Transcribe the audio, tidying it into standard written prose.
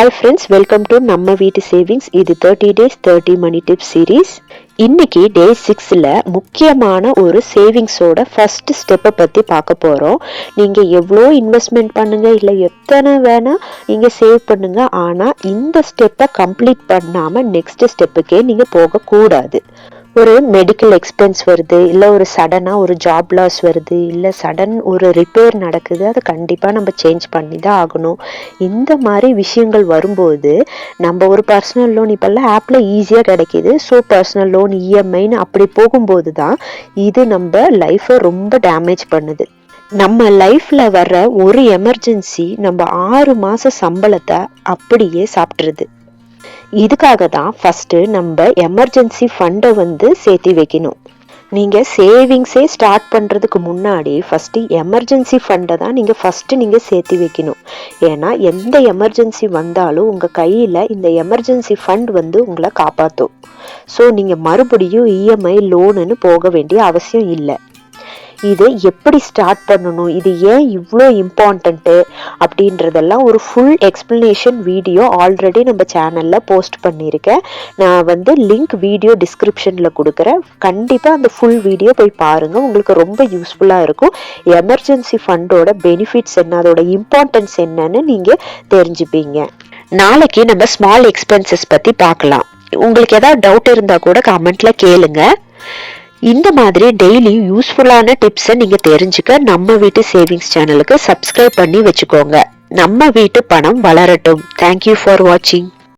Hi friends, welcome to நம்ம வீட்டு savings. இது 30 days 30 money tips series. இன்னைக்கு டே 6ல முக்கியமான ஒரு சேவிங்ஸோட ஃபர்ஸ்ட் ஸ்டெப்பை பற்றி பார்க்க போகிறோம். நீங்கள் எவ்வளோ இன்வெஸ்ட்மெண்ட் பண்ணுங்க, இல்லை எத்தனை வேணா நீங்கள் சேவ் பண்ணுங்க, ஆனால் இந்த ஸ்டெப்பை கம்ப்ளீட் பண்ணாமல் நெக்ஸ்ட் ஸ்டெப்புக்கே நீங்கள் போகக்கூடாது. ஒரு மெடிக்கல் எக்ஸ்பென்ஸ் வருது, இல்லை ஒரு சடனாக ஒரு ஜாப் லாஸ் வருது, இல்லை சடன் ஒரு ரிப்பேர் நடக்குது, அதை கண்டிப்பாக நம்ம சேஞ்ச் பண்ணி தான் ஆகணும். இந்த மாதிரி விஷயங்கள் வரும்போது நம்ம ஒரு பர்சனல் லோன் இப்போல்லாம் ஆப்பில் ஈஸியாக கிடைக்கிது. ஸோ பர்சனல் லோன் இஎம்ஐன்னு அப்படி போகும்போது தான் இது நம்ம லைஃப்பை ரொம்ப டேமேஜ் பண்ணுது. நம்ம லைஃப்ல வர்ற ஒரு எமர்ஜென்சி நம்ம 6 மாச சம்பளத்தை அப்படியே சாப்பிட்ருது. இதுக்காக தான் ஃபர்ஸ்ட் நம்ம எமர்ஜென்சி ஃபண்டை சேர்த்து வைக்கணும். நீங்க சேவிங்ஸே ஸ்டார்ட் பண்றதுக்கு முன்னாடி ஃபர்ஸ்ட் எமர்ஜென்சி ஃபண்டை தான் நீங்க சேர்த்து வைக்கணும். ஏன்னா எந்த எமர்ஜென்சி வந்தாலும் உங்க கையில இந்த எமர்ஜென்சி ஃபண்ட் உங்களை காப்பாற்றும். ஸோ நீங்க மறுபடியும் இஎம்ஐ லோனுன்னு போக வேண்டிய அவசியம் இல்லை. இதை எப்படி ஸ்டார்ட் பண்ணணும், இது ஏன் இவ்வளோ இம்பார்ட்டண்ட்டு அப்படின்றதெல்லாம் ஒரு ஃபுல் எக்ஸ்பிளனேஷன் வீடியோ ஆல்ரெடி நம்ம சேனலில் போஸ்ட் பண்ணியிருக்கேன். நான் லிங்க் வீடியோ டிஸ்கிரிப்ஷனில் கொடுக்குறேன். கண்டிப்பாக அந்த ஃபுல் வீடியோ போய் பாருங்கள், உங்களுக்கு ரொம்ப யூஸ்ஃபுல்லாக இருக்கும். எமர்ஜென்சி ஃபண்டோட பெனிஃபிட்ஸ் என்ன, அதோட இம்பார்ட்டன்ஸ் என்னன்னு நீங்கள் தெரிஞ்சுப்பீங்க. நாளைக்கு நம்ம ஸ்மால் எக்ஸ்பென்சஸ் பற்றி பார்க்கலாம். உங்களுக்கு ஏதாவது டவுட் இருந்தால் கூட கமெண்ட்டில் கேளுங்க. இந்த மாதிரி டெய்லி யூஸ்ஃபுல்லான டிப்ஸை நீங்க தெரிஞ்சுக்க நம்ம வீட்டு சேவிங்ஸ் சேனலுக்கு சப்ஸ்கிரைப் பண்ணி வச்சுக்கோங்க. நம்ம வீட்டு பணம் வளரட்டும். தேங்க்யூ ஃபார் வாட்சிங்.